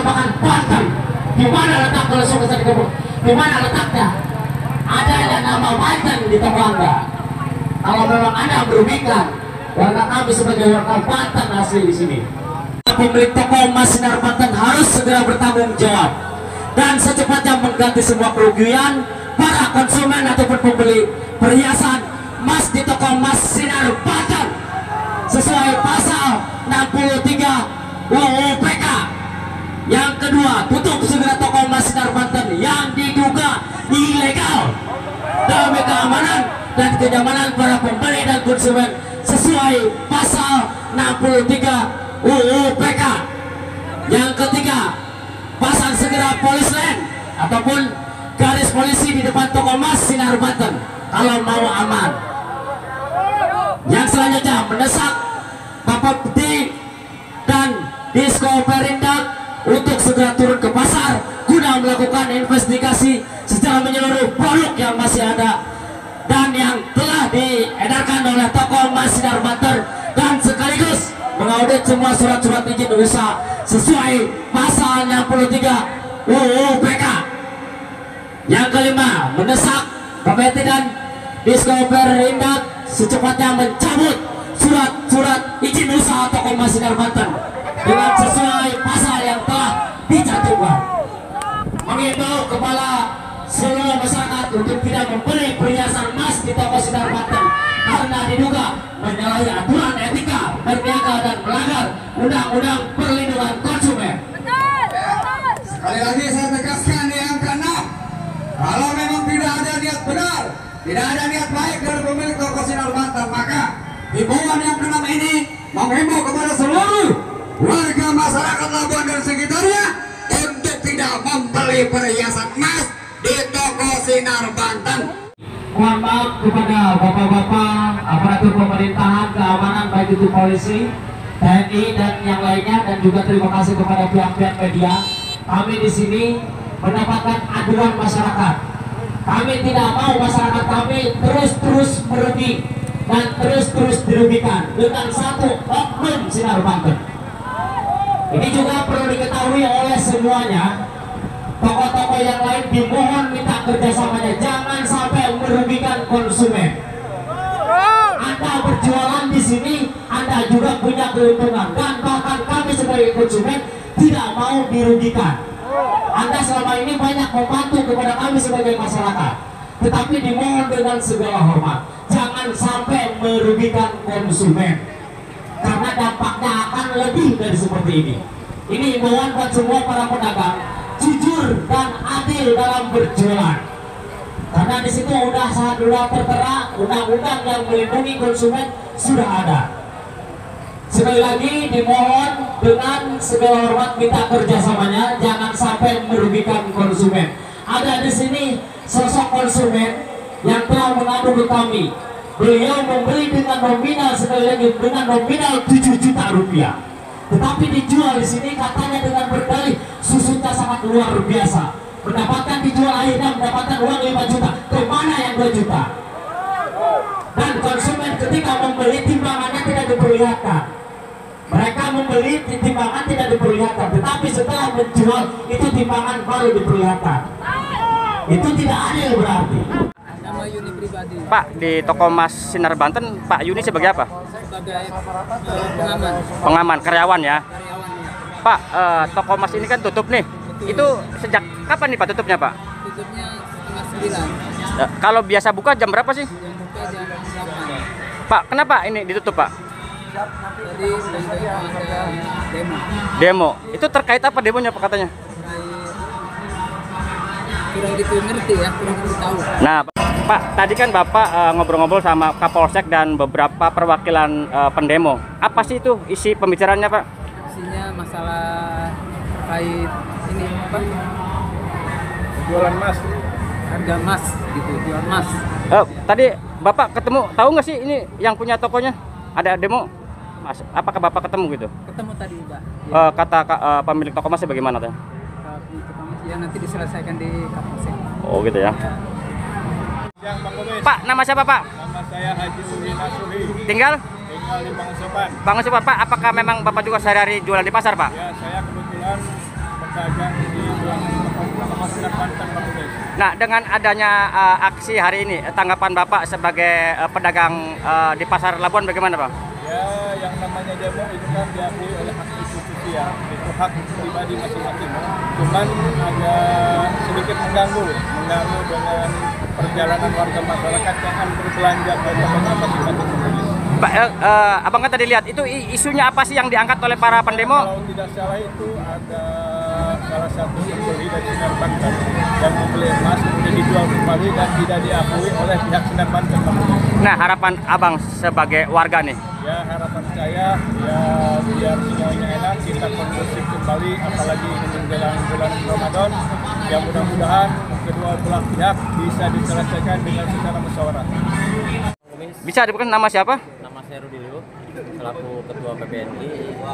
Lapangan Banten. Di mana letak kalau suka dikebut? Di mana letaknya? Ada yang nama Banten di toko Anda. Kalau memang Anda merugikan warga kami sebagai warga Banten asli di sini, pemilik toko emas Sinar Banten harus segera bertanggung jawab dan secepatnya mengganti semua kerugian para konsumen ataupun pembeli perhiasan emas di toko emas Sinar Banten sesuai pasal 63 UU PK. Yang kedua, tutup segera toko emas Sinar Banten yang diduga ilegal demi keamanan dan kenyamanan para pembeli dan konsumen sesuai pasal 63 UU PK. Yang ketiga, pasang segera polis lain ataupun garis polisi di depan toko emas Sinar Banten kalau mau aman. Yang selanjutnya, mendesak Bapak Bupati dan Disko Perindak untuk segera turun ke pasar guna melakukan investigasi secara menyeluruh produk yang masih ada dan yang telah diedarkan oleh toko emas Sinar Banten, dan sekaligus mengaudit semua surat-surat izin usaha sesuai pasal 63 UU PK. Yang kelima, mendesak Bupati dan Disko Perindak secepatnya mencabut surat-surat izin usaha toko emas Sinar Banten dengan sesuai pasal yang telah dicantumkan. Mengimbau kepada seluruh masyarakat untuk tidak membeli perhiasan emas di toko Sinar Banten karena diduga menyalahi aturan etika berniaga dan melanggar undang-undang perlindungan konsumen. Sekali lagi saya tegaskan yang keenam, kalau memang tidak ada niat benar, tidak ada niat baik dari pemilik toko Sinar Banten, maka himbauan yang keenam ini menghimbau kepada seluruh warga masyarakat Labuan dan sekitarnya untuk tidak membeli perhiasan emas di toko Sinar Banten. Mohon maaf kepada bapak-bapak aparatur pemerintahan keamanan baik itu polisi, TNI dan yang lainnya, dan juga terima kasih kepada pihak-pihak media. Kami di sini mendapatkan aduan masyarakat. Kami tidak mau masyarakat kami terus-terus merugi dan terus-terus dirugikan dengan satu oknum Sinar Banten. Ini juga perlu diketahui oleh semuanya. Toko-toko yang lain dimohon minta kerjasamanya, jangan sampai merugikan konsumen. Anda berjualan di sini, Anda juga punya keuntungan, dan bahkan kami sebagai konsumen tidak mau dirugikan. Anda selama ini banyak membantu kepada kami sebagai masyarakat, tetapi dimohon dengan segala hormat, jangan sampai merugikan konsumen, karena dampaknya akan lebih dari seperti ini. Ini himbauan buat semua para pedagang, jujur dan adil dalam berjualan, karena di situ sudah tertera undang-undang yang melindungi konsumen sudah ada. Sekali lagi dimohon dengan segala hormat minta kerjasamanya, jangan sampai merugikan konsumen. Ada di sini sosok konsumen yang telah mengadu ke kami. Beliau membeli dengan nominal, sekali lagi dengan nominal 7 juta rupiah. Tetapi dijual di sini katanya dengan berdalih susunya sangat luar biasa. Mendapatkan dijual akhirnya mendapatkan uang 5 juta. Kemana yang 2 juta? Dan konsumen ketika membeli timbangannya tidak diperlihatkan. Mereka membeli timbangan tidak diperlihatkan, tetapi setelah menjual itu timbangan baru diperlihatkan. Itu tidak adil berarti. Nama Yuni pribadi. Pak, di toko emas Sinar Banten, Pak Yuni sebagai apa? Sebagai pengaman. Pengaman, karyawan ya. Karyawan. Pak, toko emas ini kan tutup nih. Betul. Itu sejak kapan nih Pak tutupnya Pak? Tutupnya setengah 9. Kalau biasa buka jam berapa sih? Yang buka jam 8. Pak, kenapa ini ditutup Pak? Jadi ada demo. Demo. Itu terkait apa demonya Pak katanya? Kurang gitu ngerti ya, kurang gitu tahu. Nah, Pak, tadi kan Bapak ngobrol-ngobrol sama Kapolsek dan beberapa perwakilan pendemo. Apa sih itu isi pembicaraannya Pak? Isinya masalah terkait ini apa? Jualan emas. Harga emas gitu, jual emas. Tadi Bapak ketemu, tahu nggak sih ini yang punya tokonya? Ada demo? Mas, apakah Bapak ketemu gitu? Ketemu tadi, Mbak. Kata pemilik toko emasnya bagaimana tuh? Ya nanti diselesaikan di Kapolsek. Oh gitu ya. Yang Bang Komis. Pak, nama siapa Pak? Nama saya Haji Suhina Suhi. Tinggal Tinggal di Bangsopan. Bang Sobat Pak, apakah memang Bapak juga sehari-hari jualan di pasar Pak? Ya, saya kebetulan berdagang di Toko Sinar Banten, Pak Kudes. Nah, dengan adanya aksi hari ini, tanggapan Bapak sebagai pedagang di Pasar Labuan bagaimana, Pak? Ya, yang namanya demo itu kan diakui oleh hak institusi ya, itu hak pribadi masing-masing. Cuman agak sedikit mengganggu dengan perjalanan warga masyarakat yang akan berbelanja ke toko masing-masing. Abang kan tadi lihat itu isunya apa sih yang diangkat oleh para pendemo? Kalau tidak salah itu ada salah satu pembeli dari Sinar Banten yang membeli emas kemudian dijual kembali dan tidak diakui oleh pihak Sinar Banten. Nah, harapan abang sebagai warga nih? Ya, harapan saya ya biar semuanya enak, kita kondusif kembali, apalagi ini menjelang bulan Ramadan. Yang mudah-mudahan kedua belah pihak bisa diselesaikan dengan secara musyawarah. Bisa disebutkan nama siapa? Nama saya Rudi Liu, selaku Ketua PPNI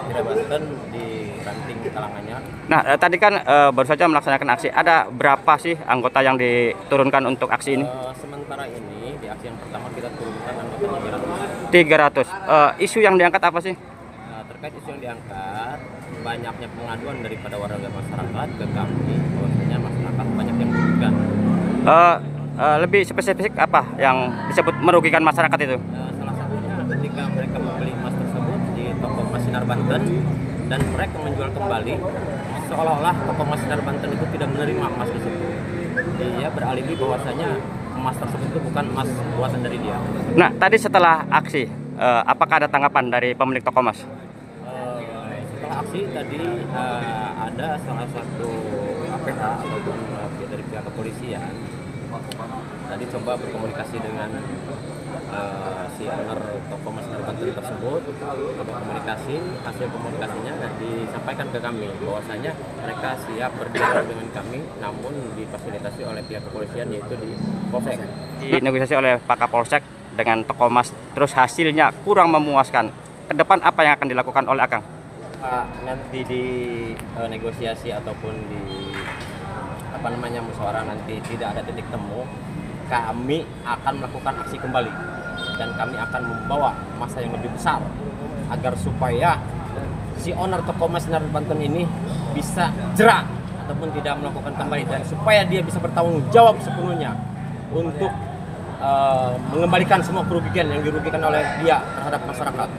Kira Banten di Ranting Talanganyar. Nah, tadi kan baru saja melaksanakan aksi. Ada berapa sih anggota yang diturunkan untuk aksi ini? Sementara ini di aksi yang pertama kita turunkan anggota 300. Isu yang diangkat apa sih? Terkait isu yang diangkat, banyaknya pengaduan daripada warga masyarakat ke kami, bahwasanya masyarakat banyak yang merugikan. Lebih spesifik apa yang disebut merugikan masyarakat itu? Salah satunya ketika mereka membeli emas tersebut di toko emas Sinar Banten dan mereka menjual kembali, seolah-olah toko emas Sinar Banten itu tidak menerima emas tersebut. Dia beralibi bahwasanya emas tersebut itu bukan emas buatan dari dia. Nah, tadi setelah aksi, apakah ada tanggapan dari pemilik toko emas? Setelah aksi tadi ada salah satu APH ataupun dari pihak kepolisian tadi coba berkomunikasi dengan si owner toko emas Sinar Banten tersebut. Komunikasi, hasil komunikasinya disampaikan ke kami bahwasanya mereka siap berdialog dengan kami, namun difasilitasi oleh pihak kepolisian yaitu di Polsek. Dinegosiasi oleh Pak Kapolsek dengan toko emas, terus hasilnya kurang memuaskan. Ke depan apa yang akan dilakukan oleh Akang? Nanti di negosiasi ataupun di musyawarah nanti tidak ada titik temu, kami akan melakukan aksi kembali dan kami akan membawa massa yang lebih besar agar supaya si owner toko emas Sinar Banten ini bisa jerak ataupun tidak melakukan kembali dan supaya dia bisa bertanggung jawab sepenuhnya untuk mengembalikan semua kerugian yang dirugikan oleh dia terhadap masyarakat.